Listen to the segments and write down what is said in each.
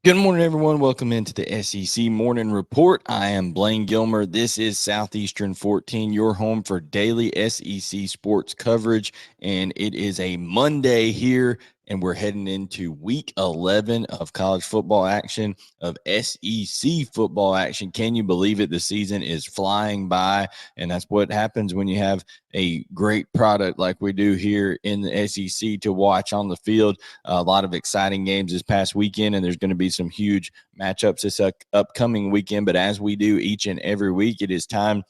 Good morning, everyone. Welcome into the SEC Morning Report. I am Blayne Gilmer. This is Southeastern 14, your home for daily SEC sports coverage. And it is a Monday here, and we're heading into week 11 of college football action, of SEC football action. Can you believe it? The season is flying by, and that's what happens when you have a great product like we do here in the SEC to watch on the field. A lot of exciting games this past weekend, and there's going to be some huge matchups this upcoming weekend. But as we do each and every week, it is time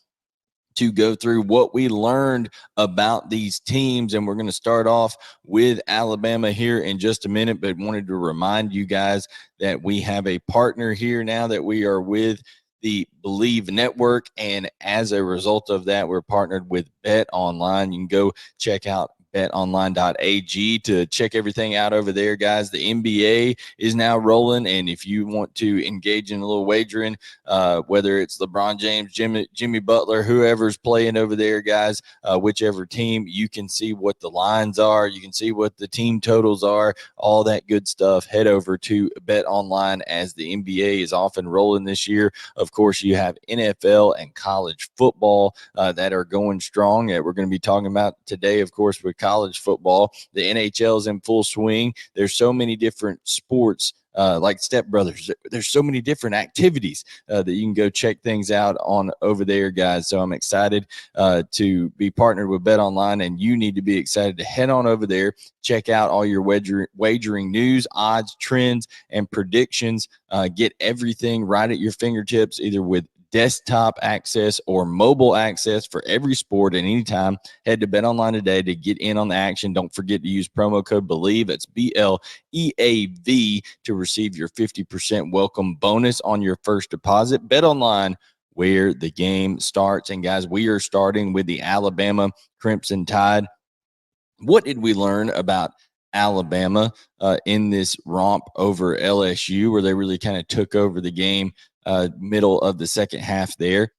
to go through what we learned about these teams. And we're going to start off with Alabama here in just a minute, but wanted to remind you guys that we have a partner here now that we are with, the Believe Network. And as a result of that, we're partnered with Bet Online. You can go check out betonline.ag to check everything out over there, guys. The NBA is now rolling, and if you want to engage in a little wagering, whether it's LeBron James, Jimmy Butler, whoever's playing over there, guys, whichever team, you can see what the lines are, you can see what the team totals are, all that good stuff. Head over to Bet Online as the NBA is off and rolling this year. Of course, you have NFL and college football that are going strong, that we're going to be talking about today, of course, with college football. The NHL is in full swing. There's so many different sports, like Step Brothers. There's so many different activities that you can go check things out on over there, guys. So I'm excited to be partnered with Bet Online, and you need to be excited to head on over there, check out all your wagering news, odds, trends, and predictions. Get everything right at your fingertips, either with desktop access or mobile access for every sport at any time. Head to BetOnline today to get in on the action. Don't forget to use promo code BELIEVE, that's BLEAV, to receive your 50% welcome bonus on your first deposit. BetOnline, where the game starts. And guys, we are starting with the Alabama Crimson Tide. What did we learn about Alabama in this romp over LSU, where they really kind of took over the game middle of the second half there?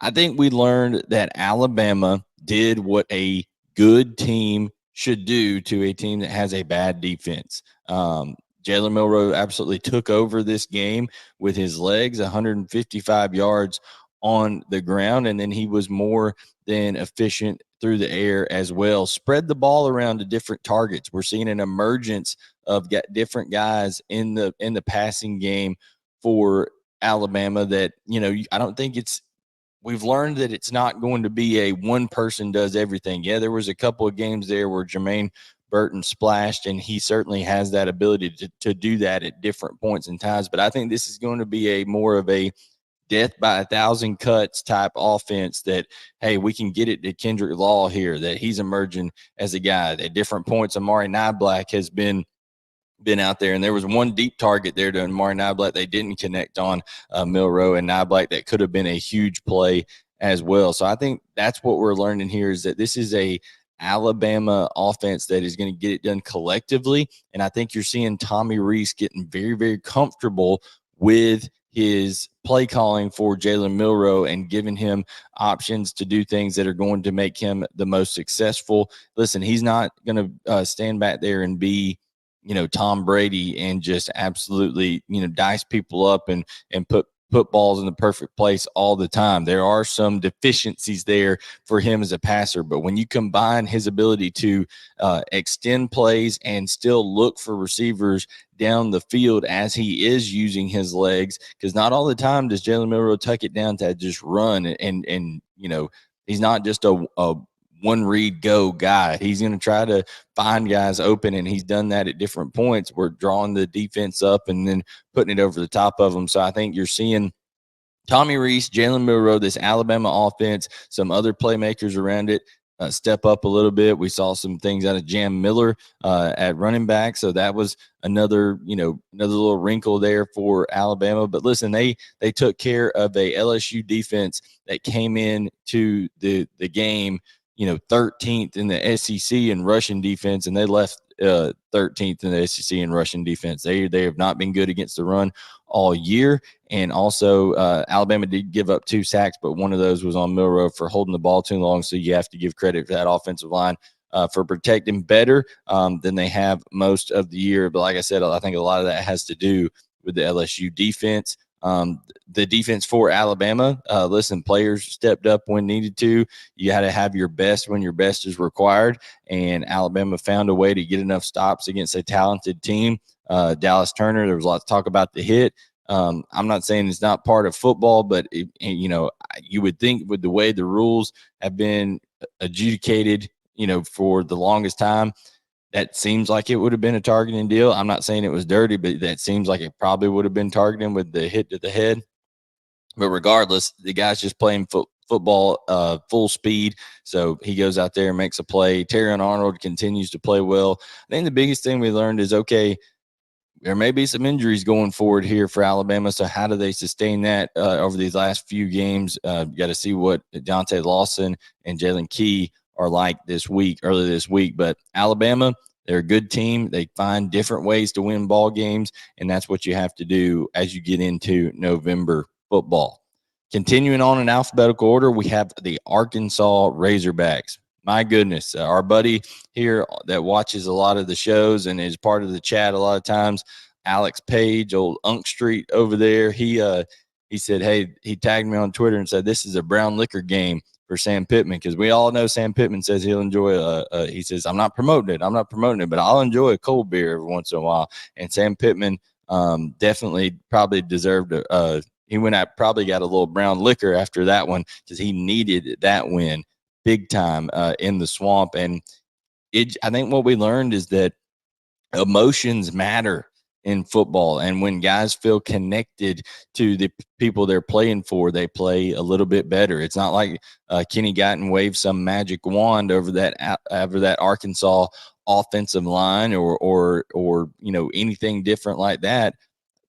I think we learned that Alabama did what a good team should do to a team that has a bad defense. Jalen Milroe absolutely took over this game with his legs, 155 yards on the ground, and then he was more than efficient through the air as well. Spread the ball around to different targets. We're seeing an emergence of different guys in the passing game for Alabama that, I don't think we've learned that it's not going to be a one person does everything. Yeah, there was a couple of games there where Jermaine Burton splashed, and he certainly has that ability to do that at different points in times. But I think this is going to be a more of a death by 1,000 cuts type offense that, hey, we can get it to Kendrick Law here, that he's emerging as a guy. At different points, Amari Niblack has been out there, and there was one deep target there to Amari Niblack they didn't connect on Milroe and Niblack that could have been a huge play as well. So I think that's what we're learning here, is that this is a Alabama offense that is going to get it done collectively, and I think you're seeing Tommy Rees getting very, very comfortable with his play calling for Jalen Milroe and giving him options to do things that are going to make him the most successful. Listen, he's not going to stand back there and be, Tom Brady and just absolutely, dice people up and put balls in the perfect place all the time. There are some deficiencies there for him as a passer, but when you combine his ability to extend plays and still look for receivers down the field as he is using his legs, because not all the time does Jalen Milroe tuck it down to just run and he's not just a one read go guy. He's going to try to find guys open, and he's done that at different points. We're drawing the defense up and then putting it over the top of them. So I think you're seeing Tommy Rees, Jalen Milroe, this Alabama offense, some other playmakers around it step up a little bit. We saw some things out of Jam Miller at running back. So that was another little wrinkle there for Alabama. But listen, they took care of a LSU defense that came in to the game 13th in the SEC in rushing defense, and they left 13th in the SEC in rushing defense. They have not been good against the run all year. And also, Alabama did give up 2 sacks, but one of those was on Milroe for holding the ball too long. So you have to give credit to that offensive line for protecting better than they have most of the year. But like I said, I think a lot of that has to do with the LSU defense. The defense for Alabama, listen, players stepped up when needed to. You had to have your best when your best is required. And Alabama found a way to get enough stops against a talented team. Dallas Turner, there was a lot of talk about the hit. I'm not saying it's not part of football, but you would think with the way the rules have been adjudicated, for the longest time, that seems like it would have been a targeting deal. I'm not saying it was dirty, but that seems like it probably would have been targeting with the hit to the head. But regardless, the guy's just playing football full speed. So he goes out there and makes a play. Terrion Arnold continues to play well. I think the biggest thing we learned is, okay, there may be some injuries going forward here for Alabama. So how do they sustain that over these last few games? You got to see what Deontay Lawson and Jalen Key are like early this week. But Alabama, they're a good team. They find different ways to win ball games, and that's what you have to do as you get into November football. Continuing on in alphabetical order, we have the Arkansas Razorbacks. My goodness, our buddy here that watches a lot of the shows and is part of the chat a lot of times, Alex Page, old Unk Street over there, he said, hey, he tagged me on Twitter and said, this is a brown liquor game for Sam Pittman, because we all know Sam Pittman says he'll enjoy he says, I'm not promoting it, but I'll enjoy a cold beer every once in a while. And Sam Pittman definitely probably deserved he went out, probably got a little brown liquor after that one, because he needed that win big time in the swamp. And I think what we learned is that emotions matter in football, and when guys feel connected to the people they're playing for, they play a little bit better. It's not like Kenny Guyton waved some magic wand over that Arkansas offensive line or anything different like that.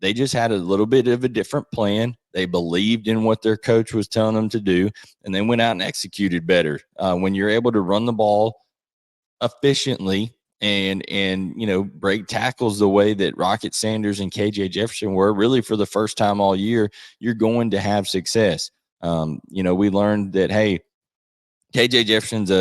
They just had a little bit of a different plan. They believed in what their coach was telling them to do, and they went out and executed better. When you're able to run the ball efficiently and break tackles the way that Rocket Sanders and KJ Jefferson were, really for the first time all year, you're going to have success. We learned that, hey, KJ Jefferson's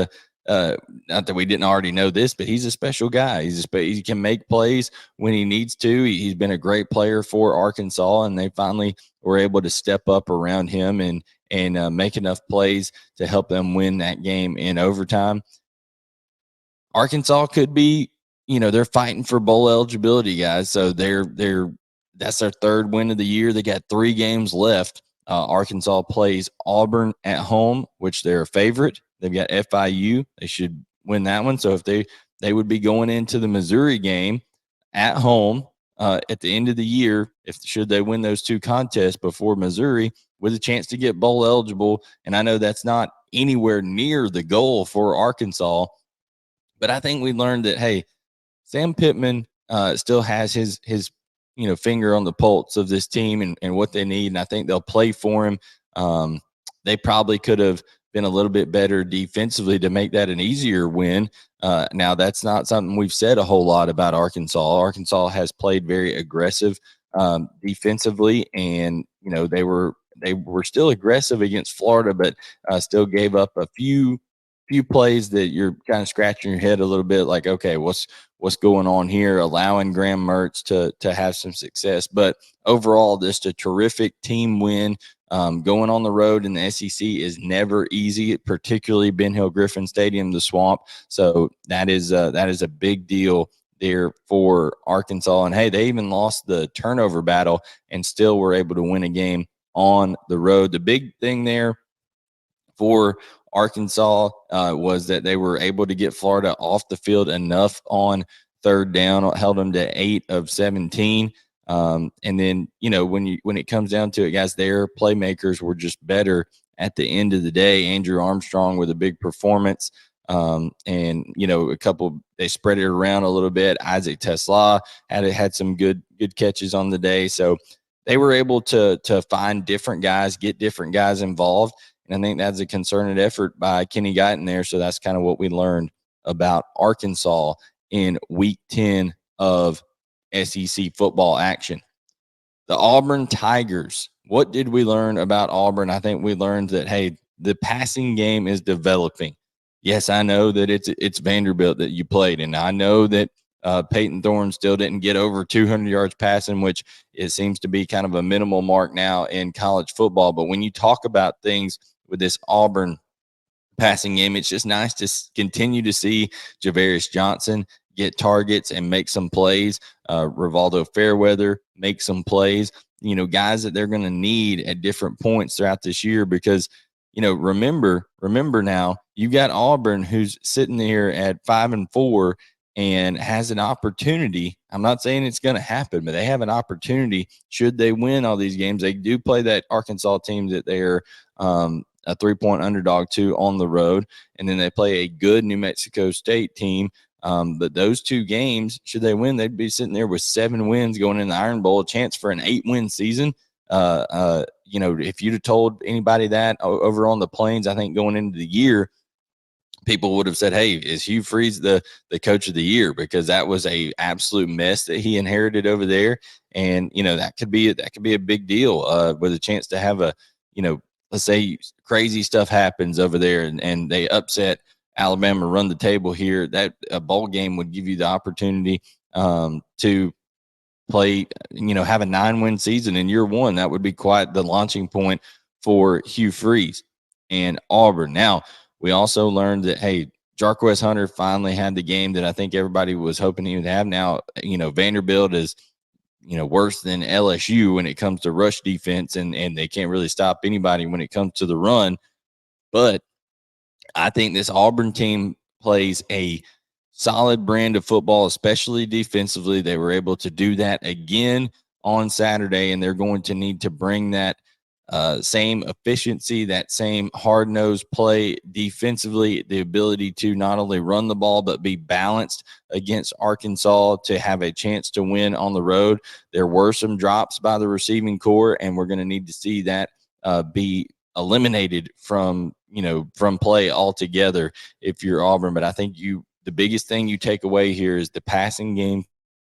not that we didn't already know this, but he's a special guy. He can make plays when he needs to. He's been a great player for Arkansas, and they finally were able to step up around him and make enough plays to help them win that game in overtime. Arkansas could be, they're fighting for bowl eligibility, guys. So that's their third win of the year. They got 3 games left. Arkansas plays Auburn at home, which they're a favorite. They've got FIU. They should win that one. So if they would be going into the Missouri game at home at the end of the year, should they win those 2 contests before Missouri, with a chance to get bowl eligible. And I know that's not anywhere near the goal for Arkansas, but I think we learned that, hey, Sam Pittman still has his finger on the pulse of this team and what they need, and I think they'll play for him. They probably could have been a little bit better defensively to make that an easier win. Now, that's not something we've said a whole lot about Arkansas. Arkansas has played very aggressive defensively, and they were still aggressive against Florida, but still gave up a few plays that you're kind of scratching your head a little bit, like, okay, what's going on here, allowing Graham Mertz to have some success. But overall, just a terrific team win. Going on the road in the SEC is never easy, particularly Ben Hill Griffin Stadium, the Swamp. So that is a big deal there for Arkansas. And, hey, they even lost the turnover battle and still were able to win a game on the road. The big thing there for Arkansas was that they were able to get Florida off the field enough on third down, held them to 8 of 17. And then, when it comes down to it, guys, their playmakers were just better at the end of the day. Andrew Armstrong with a big performance. And they spread it around a little bit. Isaac Tesla had some good catches on the day. So they were able to find different guys, get different guys involved. And I think that's a concerted effort by Kenny Guyton there. So that's kind of what we learned about Arkansas in week 10 of SEC football action. The Auburn Tigers. What did we learn about Auburn? I think we learned that, hey, the passing game is developing. Yes, I know that it's Vanderbilt that you played, and I know that Peyton Thorne still didn't get over 200 yards passing, which it seems to be kind of a minimal mark now in college football. But when you talk about things with this Auburn passing game, it's just nice to continue to see Javarius Johnson get targets and make some plays. Rivaldo Fairweather make some plays. Guys that they're going to need at different points throughout this year because, remember now, you got Auburn who's sitting there at 5-4 and has an opportunity. I'm not saying it's going to happen, but they have an opportunity. Should they win all these games, they do play that Arkansas team that they're a 3-point underdog to on the road. And then they play a good New Mexico State team. But those two games, should they win, they'd be sitting there with 7 wins going in the Iron Bowl, a chance for an 8-win season. If you'd have told anybody that over on the Plains, I think going into the year, people would have said, hey, is Hugh Freeze the coach of the year? Because that was a absolute mess that he inherited over there. And, that could be a big deal with a chance to have a, let's say crazy stuff happens over there and they upset Alabama, run the table here. That a bowl game would give you the opportunity to play, have a 9-win season in year one. That would be quite the launching point for Hugh Freeze and Auburn. Now, we also learned that, hey, Jarquez Hunter finally had the game that I think everybody was hoping he would have. Now, Vanderbilt is, worse than LSU when it comes to rush defense, and they can't really stop anybody when it comes to the run. But I think this Auburn team plays a solid brand of football, especially defensively. They were able to do that again on Saturday, and they're going to need to bring that same efficiency, that same hard-nosed play defensively, the ability to not only run the ball but be balanced against Arkansas to have a chance to win on the road. There were some drops by the receiving core, and we're going to need to see that be eliminated from play altogether if you're Auburn. But I think the biggest thing you take away here is the passing game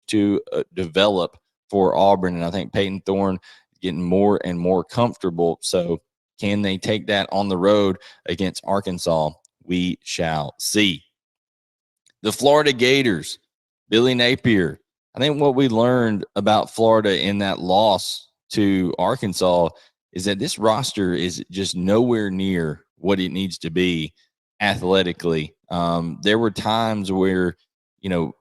to develop for Auburn, and I think Peyton Thorne getting more and more comfortable. So can they take that on the road against Arkansas? We shall see. The Florida Gators, Billy Napier. I think what we learned about Florida in that loss to Arkansas is that this roster is just nowhere near what it needs to be athletically. There were times where,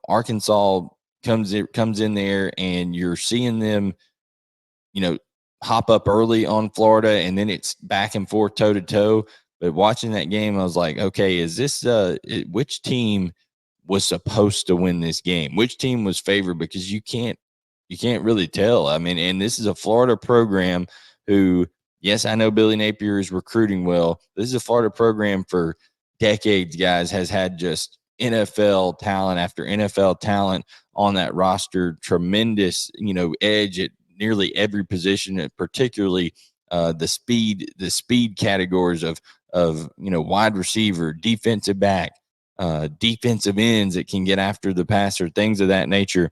Arkansas comes in there and you're seeing them, hop up early on Florida, and then it's back and forth toe to toe. But watching that game, I was like, okay, is this which team was supposed to win this game? Which team was favored? Because you can't really tell. I mean, and this is a Florida program who, yes, I know Billy Napier is recruiting well. This is a Florida program for decades, guys, has had just NFL talent after NFL talent on that roster. Tremendous, edge at nearly every position, particularly the speed categories of wide receiver, defensive back, defensive ends that can get after the passer, things of that nature.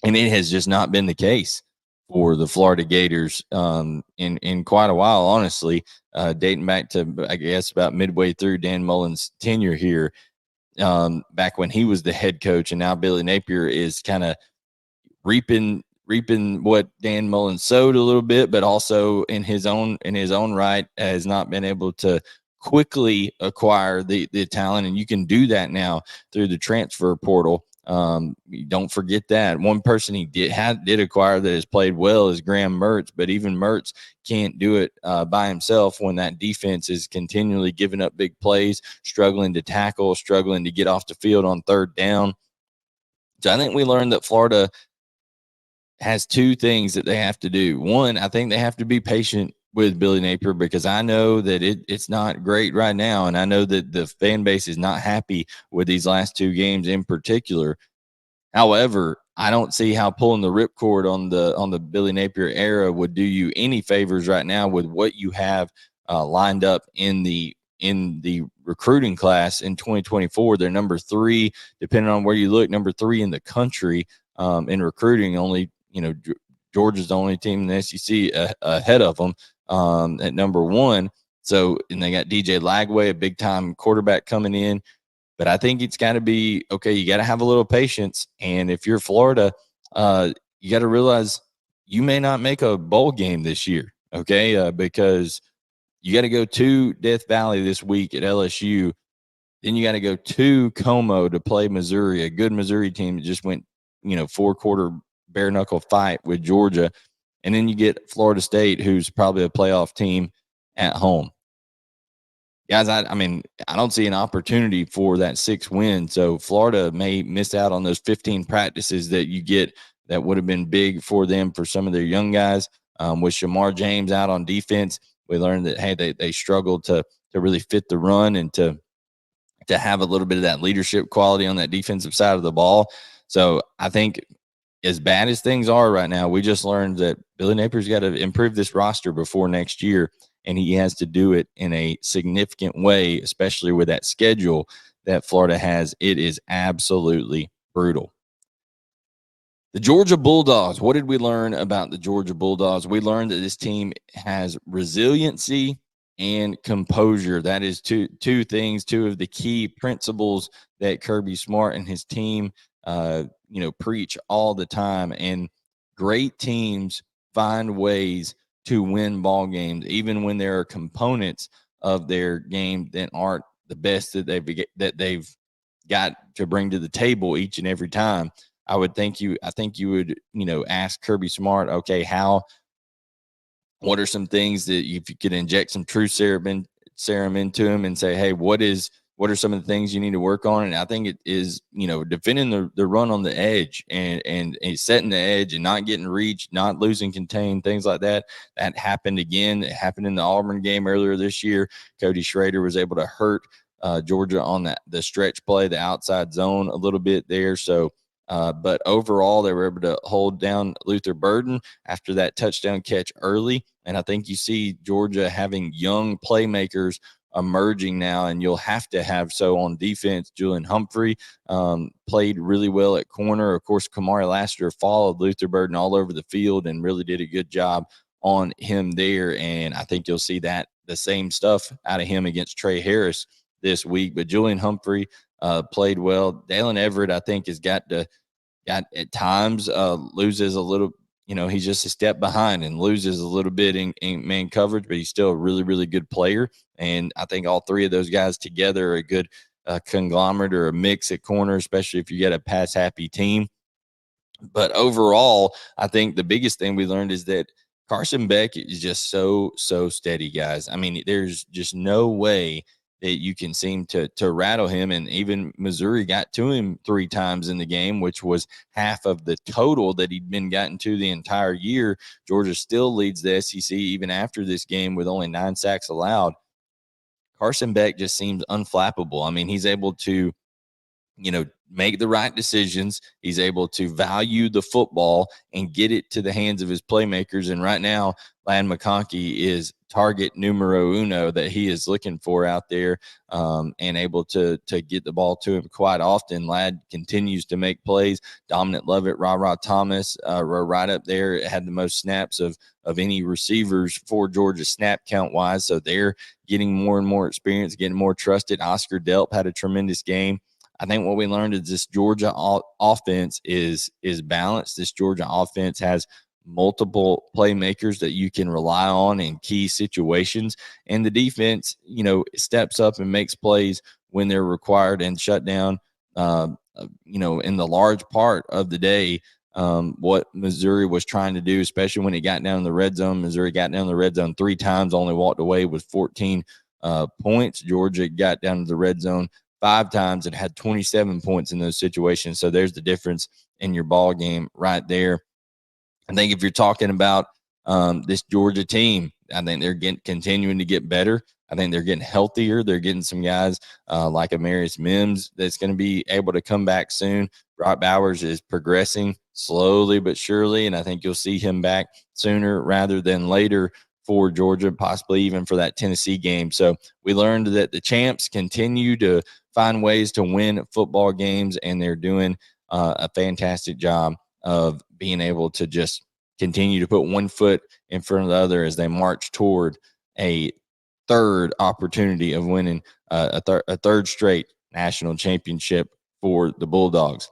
And it has just not been the case for the Florida Gators in quite a while, honestly, dating back to, I guess, about midway through Dan Mullen's tenure here, back when he was the head coach. And now Billy Napier is kind of reaping what Dan Mullen sowed a little bit, but also in his own right has not been able to quickly acquire the talent. And you can do that now through the transfer portal. Don't forget that one person he did acquire that has played well is Graham Mertz, but even Mertz can't do it by himself when that defense is continually giving up big plays, struggling to tackle, struggling to get off the field on third down. So I think we learned that Florida has two things that they have to do. One, I think they have to be patient with Billy Napier, because I know that it's not great right now, and I know that the fan base is not happy with these last two games in particular. However, I don't see how pulling the ripcord on the Billy Napier era would do you any favors right now with what you have lined up in the in the recruiting class in 2024. They're number 3, depending on where you look, number 3 in the country in recruiting. Only, Georgia's the only team in the SEC ahead of them at number 1. So, and they got DJ Lagway, a big time quarterback coming in. But I think it's got to be, okay, you got to have a little patience. And if you're Florida, you got to realize you may not make a bowl game this year, okay, because you got to go to Death Valley this week at LSU. Then you got to go to Como to play Missouri, a good Missouri team that just went, 4-quarter bare-knuckle fight with Georgia. And then you get Florida State, who's probably a playoff team at home. Guys, I don't see an opportunity for that 6 win. So Florida may miss out on those 15 practices that you get that would have been big for them for some of their young guys. With Shamar James out on defense, we learned that, hey, they struggled to really fit the run and to have a little bit of that leadership quality on that defensive side of the ball. So I think as bad as things are right now, we just learned that Billy Napier's got to improve this roster before next year, and he has to do it in a significant way, especially with that schedule that Florida has. It is absolutely brutal. The Georgia Bulldogs. What did we learn about the Georgia Bulldogs? We learned that this team has resiliency and composure. That is two things, 2 of the key principles that Kirby Smart and his team preach all the time. And great teams find ways to win ball games, even when there are components of their game that aren't the best that they've got to bring to the table each and every time. I think you would, ask Kirby Smart, okay, what are some things that if you could inject some true serum into him and say, hey, what are some of the things you need to work on? And I think it is, defending the run on the edge and setting the edge and not getting reached, not losing contain, things like that. That happened again. It happened in the Auburn game earlier this year. Cody Schrader was able to hurt Georgia on the stretch play, the outside zone a little bit there. So, but overall, they were able to hold down Luther Burden after that touchdown catch early. And I think you see Georgia having young playmakers emerging now, and you'll have to have so on defense. Julian Humphrey played really well at corner. Of course, Kamari Lassiter followed Luther Burden all over the field and really did a good job on him there. And I think you'll see that the same stuff out of him against Trey Harris this week. But Julian Humphrey played well. Dalen Everett, I think, has got at times loses a little. He's just a step behind and loses a little bit in man coverage, but he's still a really, really good player. And I think all 3 of those guys together are a good conglomerate or a mix at corner, especially if you get a pass-happy team. But overall, I think the biggest thing we learned is that Carson Beck is just so steady, guys. I mean, there's just no way that you can seem to rattle him. And even Missouri got to him 3 times in the game, which was half of the total that he'd been gotten to the entire year. Georgia still leads the SEC even after this game with only 9 sacks allowed. Carson Beck just seems unflappable. I mean, he's able to, make the right decisions. He's able to value the football and get it to the hands of his playmakers. And right now, Ladd McConkey is target numero uno that he is looking for out there, and able to get the ball to him quite often. Ladd continues to make plays. Dominic Lovett, Ra Thomas were right up there. Had the most snaps of any receivers for Georgia snap count wise. So they're getting more and more experience, getting more trusted. Oscar Delp had a tremendous game. I think what we learned is this Georgia offense is balanced. This Georgia offense has multiple playmakers that you can rely on in key situations. And the defense, steps up and makes plays when they're required and shut down, in the large part of the day, what Missouri was trying to do, especially when it got down in the red zone. Missouri got down in the red zone 3 times, only walked away with 14 points. Georgia got down to the red zone 5 times and had 27 points in those situations. So there's the difference in your ball game right there. I think if you're talking about this Georgia team, I think they're continuing to get better. I think they're getting healthier. They're getting some guys like Amarius Mims that's going to be able to come back soon. Brock Bowers is progressing slowly but surely, and I think you'll see him back sooner rather than later for Georgia, possibly even for that Tennessee game. So we learned that the champs continue to find ways to win football games, and they're doing a fantastic job of being able to just continue to put one foot in front of the other as they march toward a third opportunity of winning a third straight national championship for the Bulldogs.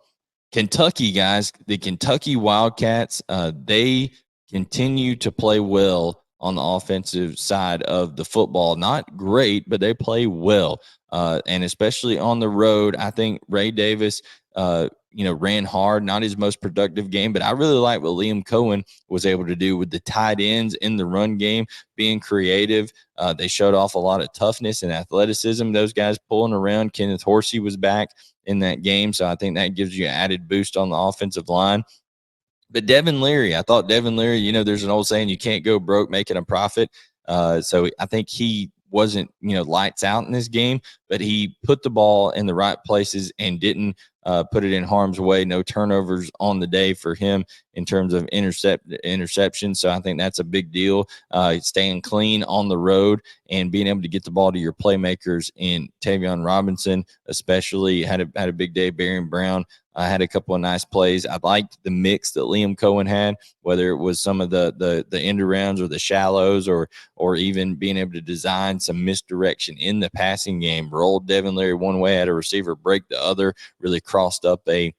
Kentucky, guys, the Kentucky Wildcats, they continue to play well on the offensive side of the football. Not great, but they play well. And especially on the road, I think Ray Davis, ran hard, not his most productive game, but I really like what Liam Cohen was able to do with the tight ends in the run game, being creative. They showed off a lot of toughness and athleticism. Those guys pulling around. Kenneth Horsey was back in that game, so I think that gives you an added boost on the offensive line. But Devin Leary, I thought Devin Leary, there's an old saying, you can't go broke making a profit. So I think he wasn't, lights out in this game, but he put the ball in the right places and didn't put it in harm's way. No turnovers on the day for him in terms of interception. So I think that's a big deal. Staying clean on the road and being able to get the ball to your playmakers in Tavion Robinson, especially had a big day. Barron Brown had a couple of nice plays. I liked the mix that Liam Cohen had, whether it was some of the end arounds or the shallows, or even being able to design some misdirection in the passing game. Rolled Devin Leary one way, had a receiver break the other, really crossed up a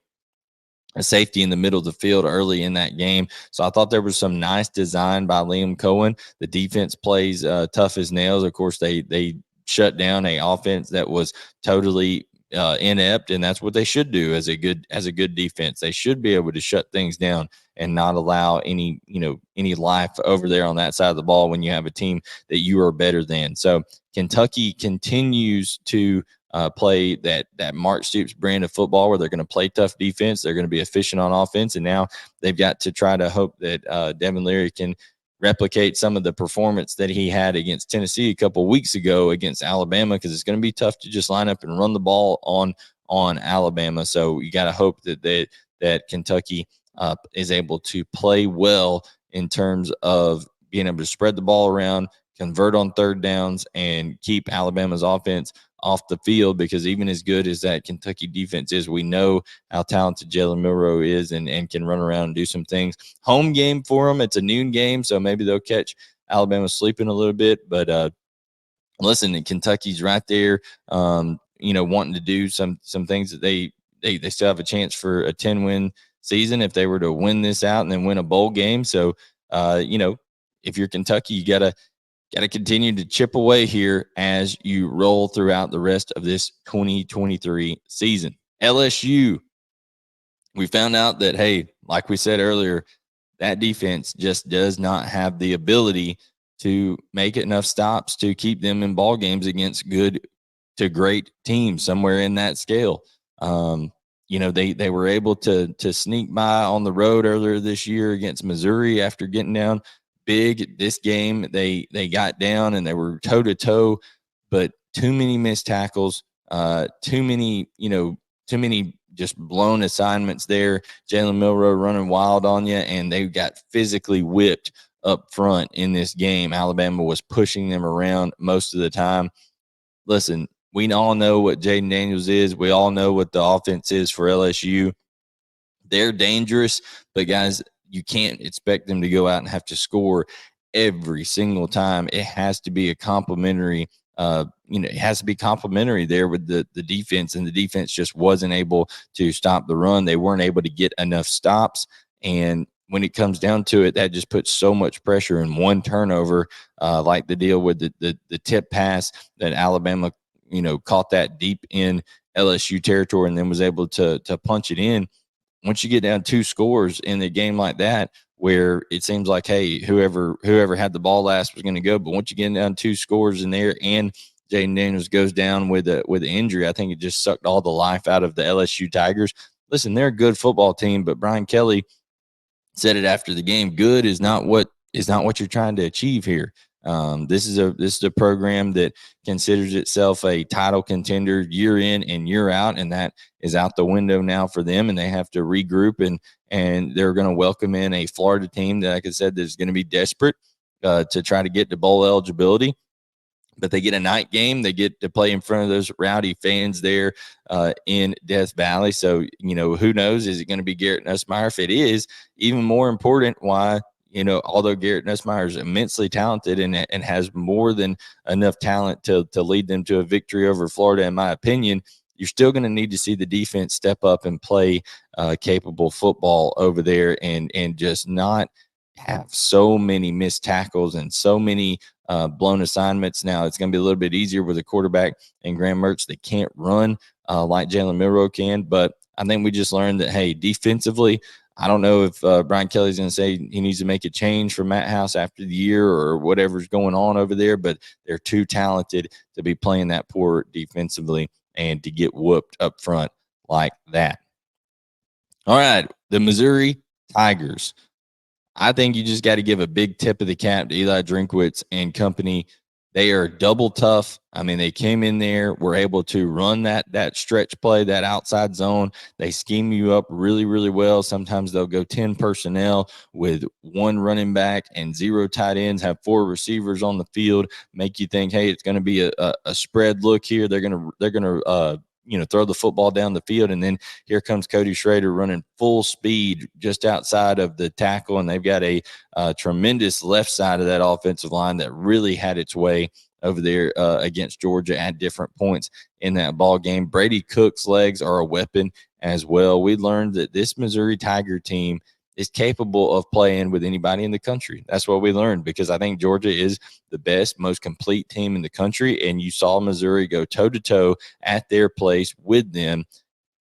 safety in the middle of the field early in that game. So I thought there was some nice design by Liam Cohen. The defense plays tough as nails. Of course, they shut down a offense that was totally inept, and that's what they should do as a good defense. They should be able to shut things down and not allow any life over there on that side of the ball when you have a team that you are better than. So Kentucky continues to play that Mark Stoops brand of football, where they're going to play tough defense, they're going to be efficient on offense, and now they've got to try to hope that Devin Leary can replicate some of the performance that he had against Tennessee a couple weeks ago against Alabama, because it's going to be tough to just line up and run the ball on Alabama. So you got to hope that Kentucky is able to play well in terms of being able to spread the ball around, convert on third downs, and keep Alabama's offense off the field, because even as good as that Kentucky defense is, we know how talented Jalen Milroe is and can run around and do some things. Home game for them. It's a noon game, so maybe they'll catch Alabama sleeping a little bit. But listen, Kentucky's right there, wanting to do some things that they still have a chance for a 10-win season if they were to win this out and then win a bowl game. So, if you're Kentucky, you got to continue to chip away here as you roll throughout the rest of this 2023 season. LSU, we found out that, hey, like we said earlier, that defense just does not have the ability to make enough stops to keep them in ball games against good to great teams somewhere in that scale. They were able to sneak by on the road earlier this year against Missouri after getting down big. This game they got down and they were toe to toe, but too many missed tackles, too many just blown assignments there. Jalen Milroe running wild on you, and they got physically whipped up front in this game. Alabama was pushing them around most of the time. Listen, we all know what Jaden Daniels is. We all know what the offense is for LSU. They're dangerous, but guys, you can't expect them to go out and have to score every single time. It has to be a complementary, it has to be complementary there with the defense, and the defense just wasn't able to stop the run. They weren't able to get enough stops, and when it comes down to it, that just puts so much pressure in one turnover, like the deal with the tip pass that Alabama, caught that deep in LSU territory and then was able to punch it in. Once you get down 2 scores in a game like that, where it seems like, hey, whoever had the ball last was going to go, but once you get down 2 scores in there and Jaden Daniels goes down with an injury, I think it just sucked all the life out of the LSU Tigers. Listen, they're a good football team, but Brian Kelly said it after the game. Good is not what you're trying to achieve here. This is a program that considers itself a title contender year in and year out, and that is out the window now for them, and they have to regroup, and they're going to welcome in a Florida team that, like I said, is going to be desperate. to try to get to bowl eligibility. But they get a night game. They get to play in front of those rowdy fans there in Death Valley. So, who knows? Is it going to be Garrett Nussmeier? If it is, even more important, why, although Garrett Nussmeier is immensely talented and has more than enough talent to lead them to a victory over Florida, in my opinion, you're still going to need to see the defense step up and play capable football over there and just not have so many missed tackles and so many blown assignments. Now it's going to be a little bit easier with a quarterback and Graham Mertz that can't run like Jalen Milroe can. But I think we just learned that, hey, defensively, I don't know if Brian Kelly's going to say he needs to make a change for Matt House after the year or whatever's going on over there, but they're too talented to be playing that poor defensively and to get whooped up front like that. All right, the Missouri Tigers. I think you just got to give a big tip of the cap to Eli Drinkwitz and company. They are double tough. I mean, they came in there, were able to run that stretch play, that outside zone. They scheme you up really, really well. Sometimes they'll go 10 personnel with one running back and 0 tight ends, have 4 receivers on the field, make you think, hey, it's going to be a spread look here. They're going to throw the football down the field. And then here comes Cody Schrader running full speed just outside of the tackle. And they've got a tremendous left side of that offensive line that really had its way over there against Georgia at different points in that ball game. Brady Cook's legs are a weapon as well. We learned that this Missouri Tiger team is capable of playing with anybody in the country. That's what we learned, because I think Georgia is the best, most complete team in the country, and you saw Missouri go toe-to-toe at their place with them.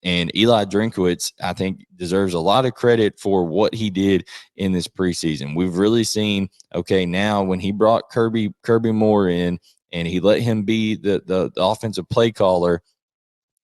And Eli Drinkwitz, I think, deserves a lot of credit for what he did in this preseason. We've really seen, okay, now when he brought Kirby Moore in and he let him be the offensive play caller,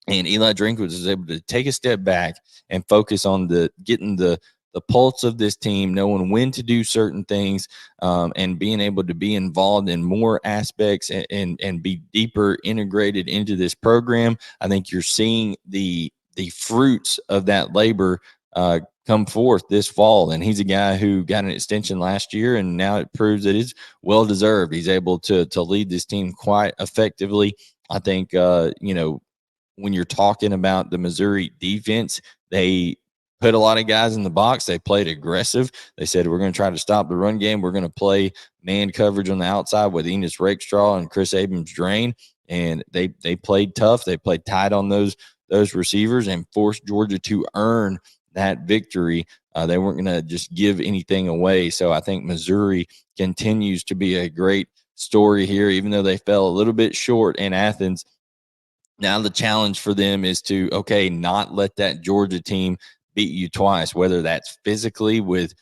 and Eli Drinkwitz was able to take a step back and focus on getting the pulse of this team, knowing when to do certain things, and being able to be involved in more aspects and be deeper integrated into this program. I think you're seeing the fruits of that labor come forth this fall. And he's a guy who got an extension last year, and now it proves that it's well deserved. He's able to lead this team quite effectively. I think when you're talking about the Missouri defense, they put a lot of guys in the box. They played aggressive. They said, we're going to try to stop the run game. We're going to play man coverage on the outside with Enos Rakestraw and Chris Abrams-Drain. And they played tough. They played tight on those receivers and forced Georgia to earn that victory. They weren't going to just give anything away. So I think Missouri continues to be a great story here, even though they fell a little bit short in Athens. Now the challenge for them is to, not let that Georgia team beat you twice, whether that's physically with,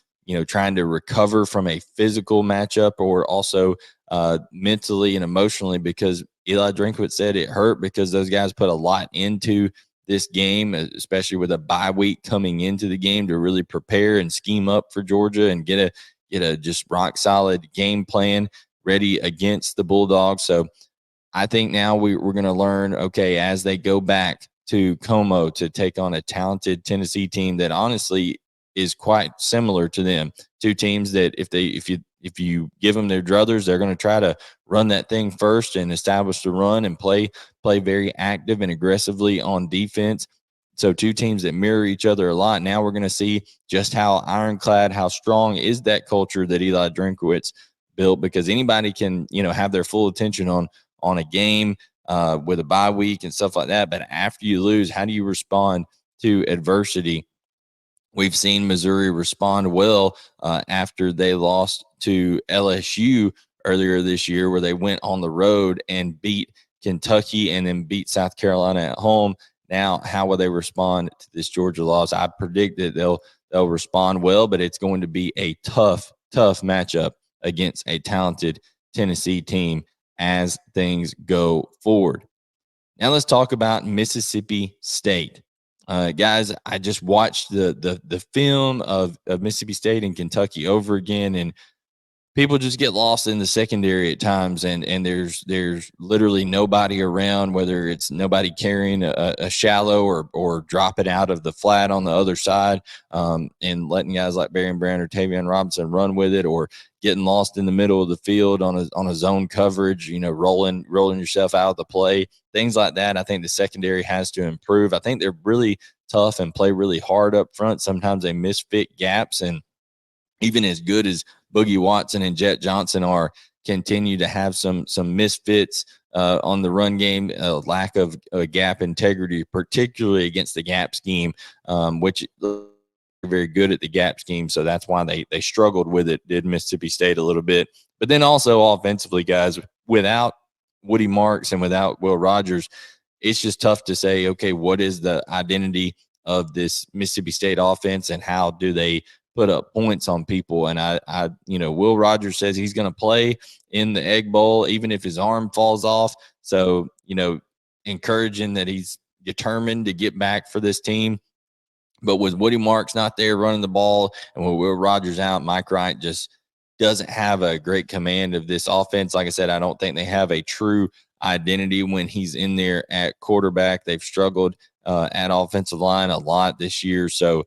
trying to recover from a physical matchup, or also mentally and emotionally, because Eli Drinkwitz said it hurt because those guys put a lot into this game, especially with a bye week coming into the game, to really prepare and scheme up for Georgia and get a just rock solid game plan ready against the Bulldogs. So I think now we're going to learn, as they go back to Como to take on a talented Tennessee team that honestly is quite similar to them. Two teams that if you give them their druthers, they're going to try to run that thing first and establish the run and play very active and aggressively on defense. So two teams that mirror each other a lot. Now we're going to see just how ironclad, how strong is that culture that Eli Drinkwitz built, because anybody can, have their full attention on a game with a bye week and stuff like that. But after you lose, how do you respond to adversity? We've seen Missouri respond well after they lost to LSU earlier this year, where they went on the road and beat Kentucky and then beat South Carolina at home. Now, how will they respond to this Georgia loss? I predict that they'll respond well, but it's going to be a tough matchup against a talented Tennessee team as things go forward. Now let's talk about Mississippi State. Guys, I just watched the film of Mississippi State and Kentucky over again, and people just get lost in the secondary at times, and there's literally nobody around, whether it's nobody carrying a shallow or dropping out of the flat on the other side, and letting guys like Barry Brown or Tavion Robinson run with it, or getting lost in the middle of the field on a zone coverage, rolling yourself out of the play, things like that. I think the secondary has to improve. I think they're really tough and play really hard up front. Sometimes they misfit gaps, and even as good as Boogie Watson and Jet Johnson are, continue to have some misfits on the run game, lack of gap integrity, particularly against the gap scheme, which very good at the gap scheme. So that's why they struggled with it, did Mississippi State a little bit. But then also offensively, guys, without Woody Marks and without Will Rogers, it's just tough to say, okay, what is the identity of this Mississippi State offense and how do they put up points on people? And I Will Rogers says he's going to play in the Egg Bowl, even if his arm falls off. So, encouraging that he's determined to get back for this team. But with Woody Marks not there running the ball, and with Will Rogers out, Mike Wright just doesn't have a great command of this offense. Like I said, I don't think they have a true identity when he's in there at quarterback. They've struggled at offensive line a lot this year. So,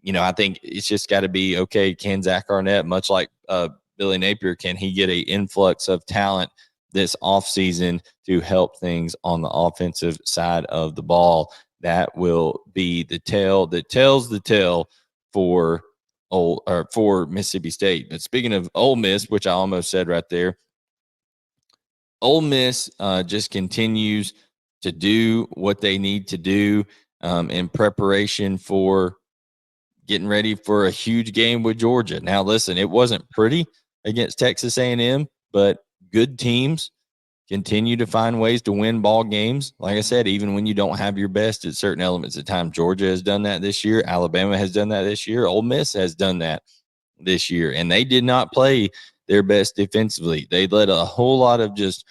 I think it's just got to be, okay, can Zach Arnett, much like Billy Napier, can he get an influx of talent this offseason to help things on the offensive side of the ball? That will be the tale that tells the tale for Mississippi State. But speaking of Ole Miss, which I almost said right there, Ole Miss just continues to do what they need to do in preparation for getting ready for a huge game with Georgia. Now, listen, it wasn't pretty against Texas A&M, but good teams continue to find ways to win ball games. Like I said, even when you don't have your best at certain elements of time. Georgia has done that this year. Alabama has done that this year. Ole Miss has done that this year. And they did not play their best defensively. They let a whole lot of just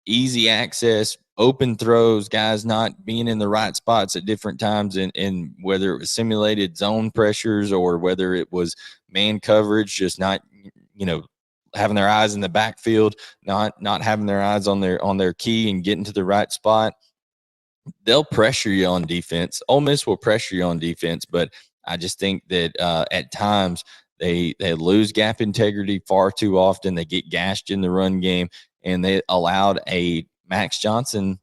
easy access, open throws, guys not being in the right spots at different times, and whether it was simulated zone pressures or whether it was man coverage, just not, having their eyes in the backfield, not having their eyes on their key and getting to the right spot. They'll pressure you on defense. Ole Miss will pressure you on defense, but I just think that at times they lose gap integrity far too often. They get gashed in the run game, and they allowed a Max Johnson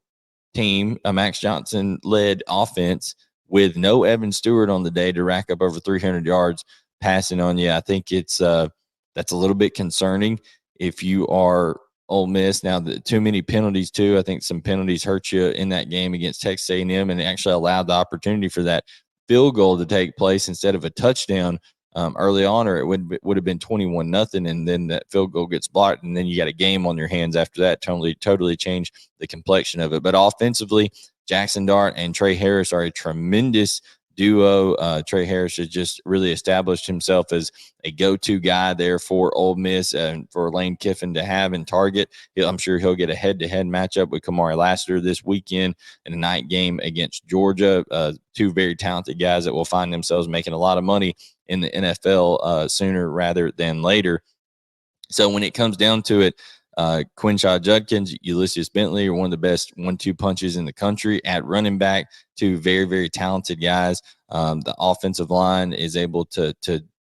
team, a Max Johnson-led offense with no Evan Stewart on the day to rack up over 300 yards passing on you. I think it's that's a little bit concerning if you are Ole Miss. Now, too many penalties too. I think some penalties hurt you in that game against Texas A&M, and actually allowed the opportunity for that field goal to take place instead of a touchdown early on, or it would have been 21-0, and then that field goal gets blocked, and then you got a game on your hands after that. Totally changed the complexion of it. But offensively, Jackson Dart and Trey Harris are a tremendous duo. Trey Harris has just really established himself as a go-to guy there for Ole Miss and for Lane Kiffin to have and target. I'm sure he'll get a head-to-head matchup with Kamari Lassiter this weekend in a night game against Georgia. Two very talented guys that will find themselves making a lot of money in the NFL sooner rather than later. So when it comes down to it, Quinshaw Judkins, Ulysses Bentley are one of the best 1-2 punches in the country at running back. Two very, very talented guys. The offensive line is able to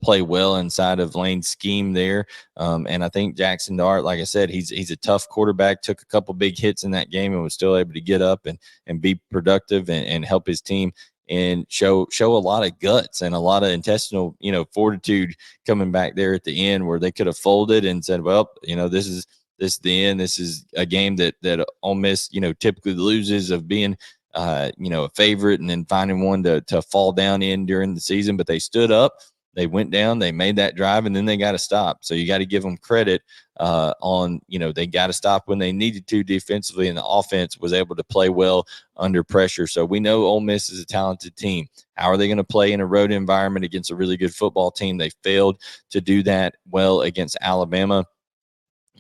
play well inside of Lane's scheme there. And I think Jackson Dart, like I said, he's a tough quarterback, took a couple big hits in that game and was still able to get up and be productive and help his team and show a lot of guts and a lot of intestinal, fortitude coming back there at the end, where they could have folded and said, well, this is the end. This is a game that Ole Miss, typically loses, of being, a favorite and then finding one to fall down in during the season. But they stood up, they went down, they made that drive, and then they got to stop. So you got to give them credit on, they got to stop when they needed to defensively, and the offense was able to play well under pressure. So we know Ole Miss is a talented team. How are they going to play in a road environment against a really good football team? They failed to do that well against Alabama.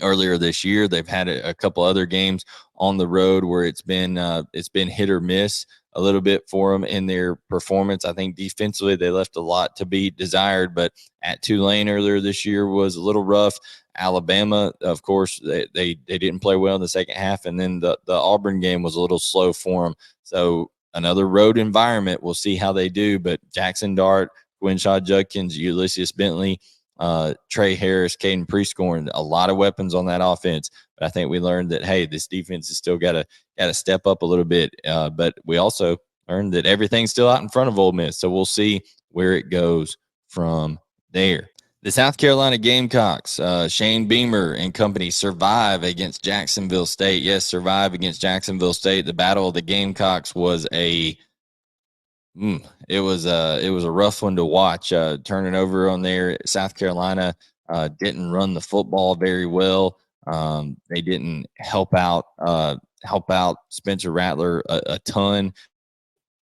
earlier this year. They've had a couple other games on the road where it's been hit or miss a little bit for them in their performance. I think defensively they left a lot to be desired, but at Tulane earlier this year was a little rough. Alabama, of course, they didn't play well in the second half, and then the Auburn game was a little slow for them. So another road environment. We'll see how they do, but Jackson Dart, Winshaw Judkins, Ulysses Bentley, Trey Harris, Caden Prescorn, a lot of weapons on that offense. But I think we learned that, hey, this defense has still got to step up a little bit. But we also learned that everything's still out in front of Ole Miss. So we'll see where it goes from there. The South Carolina Gamecocks, Shane Beamer and company survive against Jacksonville State. Yes, survive against Jacksonville State. The Battle of the Gamecocks was a rough one to watch. Turning over on there, South Carolina didn't run the football very well. They didn't help out Spencer Rattler a ton.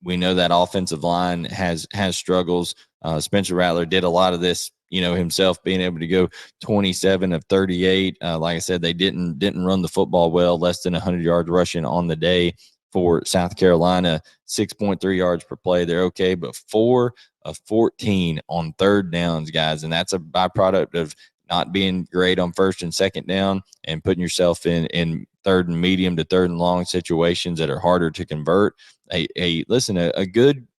We know that offensive line has struggles. Spencer Rattler did a lot of this, himself, being able to go 27 of 38. Like I said, they didn't run the football well, less than 100 yards rushing on the day for South Carolina, 6.3 yards per play. They're okay, but 4 of 14 on third downs, guys. And that's a byproduct of not being great on first and second down and putting yourself in third and medium to third and long situations that are harder to convert.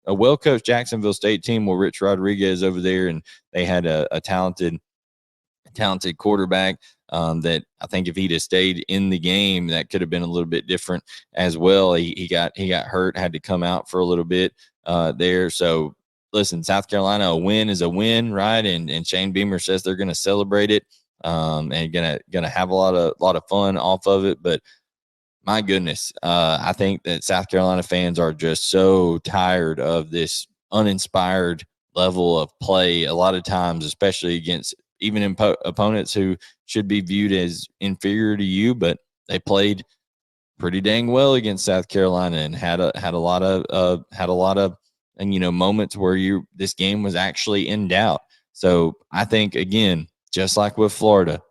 A well-coached Jacksonville State team with Rich Rodriguez over there, and they had a talented quarterback that I think if he'd have stayed in the game, that could have been a little bit different as well. He got hurt, had to come out for a little bit there. So listen, South Carolina, a win is a win, right? And Shane Beamer says they're going to celebrate it and gonna have a lot of fun off of it. But my goodness, I think that South Carolina fans are just so tired of this uninspired level of play a lot of times, especially against even opponents who should be viewed as inferior to you, but they played pretty dang well against South Carolina and had a lot of moments where this game was actually in doubt. So I think, again, just like with Florida,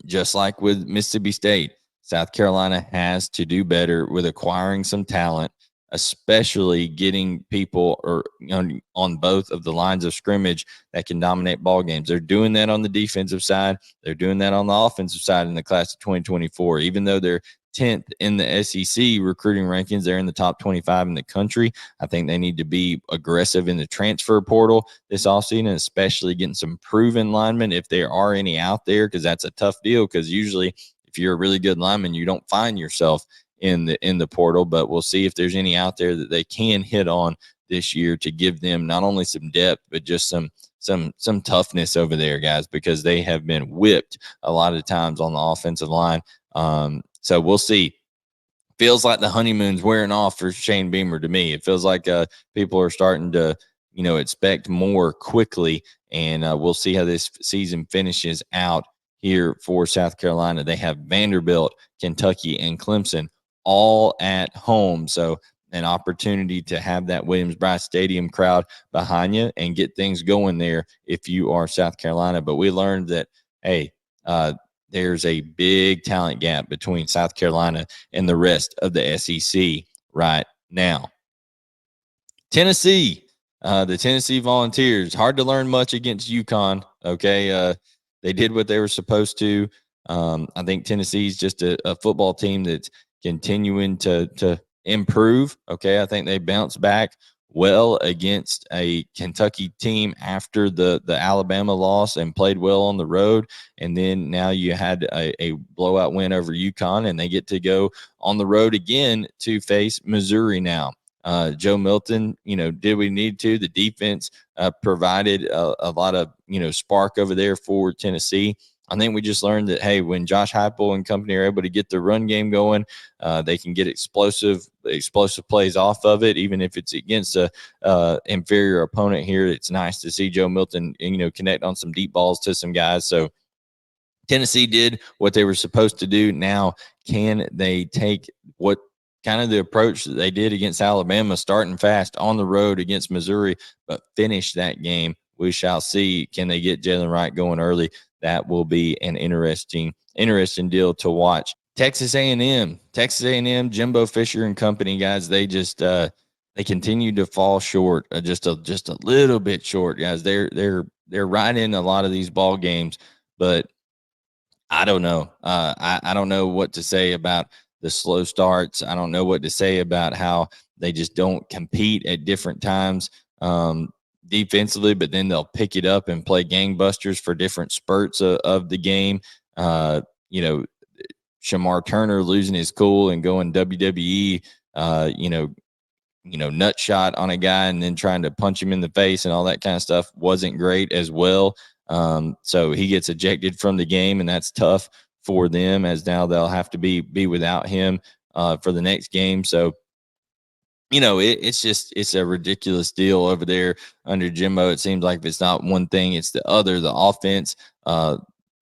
just like with Mississippi State, South Carolina has to do better with acquiring some talent, especially getting people on both of the lines of scrimmage that can dominate ball games. They're doing that on the defensive side. They're doing that on the offensive side in the class of 2024. Even though they're 10th in the SEC recruiting rankings, they're in the top 25 in the country. I think they need to be aggressive in the transfer portal this offseason, especially getting some proven linemen if there are any out there, because that's a tough deal, because usually if you're a really good lineman, you don't find yourself in the portal. But we'll see if there's any out there that they can hit on this year to give them not only some depth, but just some toughness over there, guys, because they have been whipped a lot of times on the offensive line. So we'll see. Feels like the honeymoon's wearing off for Shane Beamer to me. It feels like people are starting to, expect more quickly, and we'll see how this season finishes out here for South Carolina. They have Vanderbilt, Kentucky, and Clemson all at home. So an opportunity to have that Williams-Brice Stadium crowd behind you and get things going there if you are South Carolina. But we learned that, hey, there's a big talent gap between South Carolina and the rest of the SEC right now. Tennessee, the Tennessee Volunteers, hard to learn much against UConn. Okay. They did what they were supposed to. I think Tennessee's just a football team that's continuing to improve. Okay. I think they bounced back well against a Kentucky team after the Alabama loss and played well on the road. And then now you had a blowout win over UConn, and they get to go on the road again to face Missouri now. Joe Milton, did we need to? The defense provided a lot of, spark over there for Tennessee. I think we just learned that, hey, when Josh Heupel and company are able to get the run game going, they can get explosive plays off of it, even if it's against a inferior opponent here. It's nice to see Joe Milton, connect on some deep balls to some guys. So Tennessee did what they were supposed to do. Now, can they take what kind of the approach that they did against Alabama, starting fast on the road against Missouri, but finish that game? We shall see. Can they get Jalen Wright going early? that will be an interesting deal to watch. Texas A&M, Jimbo Fisher and company, guys, they just they continue to fall short, just a little bit short, guys. They're right in a lot of these ball games, but I don't know. I don't know what to say about the slow starts. I don't know what to say about how they just don't compete at different times defensively, but then they'll pick it up and play gangbusters for different spurts of the game. You know, Shamar Turner losing his cool and going WWE, nut shot on a guy and then trying to punch him in the face and all that kind of stuff wasn't great as well. So he gets ejected from the game, and that's tough for them, as now they'll have to be without him for the next game. So, it's a ridiculous deal over there under Jimbo. It seems like if it's not one thing, it's the other. The offense,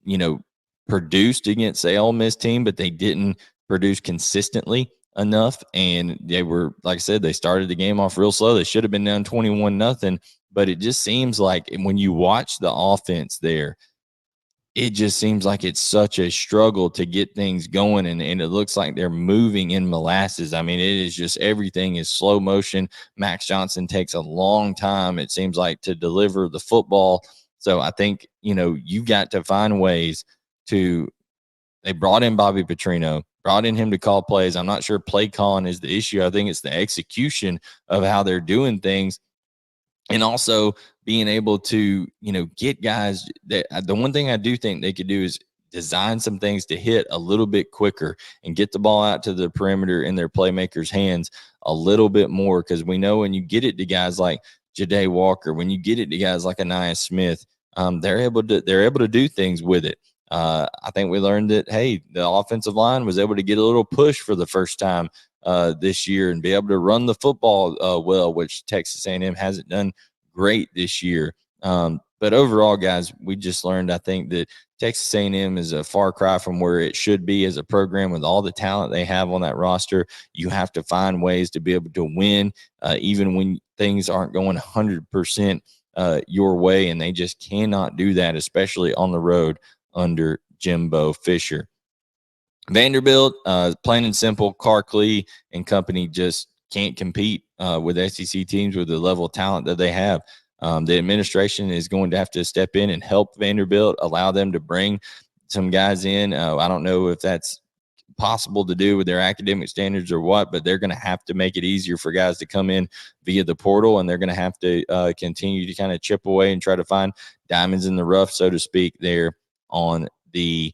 you know, produced against the Ole Miss team, but they didn't produce consistently enough. And they were, like I said, they started the game off real slow. They should have been down 21-0. But it just seems like when you watch the offense there, it just seems like it's such a struggle to get things going, and it looks like they're moving in molasses. I mean, it is just everything is slow motion. Max Johnson takes a long time, it seems like, to deliver the football. So I think, you got to find ways to – they brought in Bobby Petrino, brought in him to call plays. I'm not sure play calling is the issue. I think it's the execution of how they're doing things. And also being able to, get guys that the one thing I do think they could do is design some things to hit a little bit quicker and get the ball out to the perimeter in their playmakers' hands a little bit more. Because we know when you get it to guys like Ja'Day Walker, when you get it to guys like Anaya Smith, they're able to do things with it. I think we learned that, hey, the offensive line was able to get a little push for the first time this year and be able to run the football well, which Texas A&M hasn't done great this year. But overall, guys, we just learned, I think, that Texas A&M is a far cry from where it should be as a program with all the talent they have on that roster. You have to find ways to be able to win, even when things aren't going 100% your way, and they just cannot do that, especially on the road under Jimbo Fisher. Vanderbilt, plain and simple, Clark-Lee and company just can't compete with SEC teams with the level of talent that they have. The administration is going to have to step in and help Vanderbilt, allow them to bring some guys in. I don't know if that's possible to do with their academic standards or what, but they're going to have to make it easier for guys to come in via the portal, and they're going to have to continue to kind of chip away and try to find diamonds in the rough, so to speak, there on the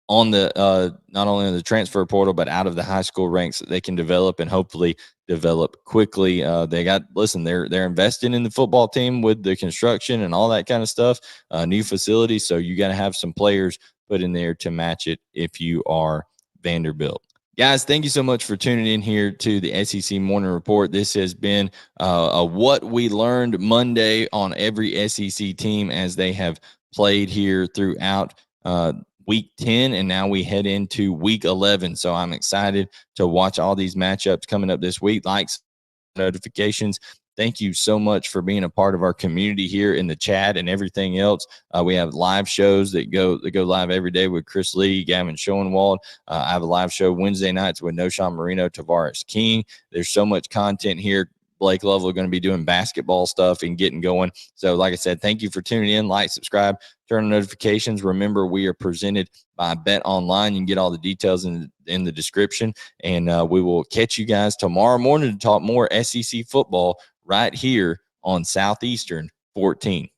not only in the transfer portal, but out of the high school ranks that they can develop and hopefully develop quickly. They're investing in the football team with the construction and all that kind of stuff, new facilities. So you got to have some players put in there to match it if you are Vanderbilt. Guys, thank you so much for tuning in here to the SEC Morning Report. This has been a What We Learned Monday on every SEC team as they have played here throughout Week 10, and now we head into Week 11. So I'm excited to watch all these matchups coming up this week. Likes, notifications. Thank you so much for being a part of our community here in the chat and everything else. We have live shows that go live every day with Chris Lee, Gavin Schoenwald. I have a live show Wednesday nights with Noshawn Marino, Tavares King. There's so much content here. Blake Lovell going to be doing basketball stuff and getting going. So like I said, thank you for tuning in. Like, subscribe, turn on notifications. Remember, we are presented by Bet Online. You can get all the details in the description. And we will catch you guys tomorrow morning to talk more SEC football right here on Southeastern 14.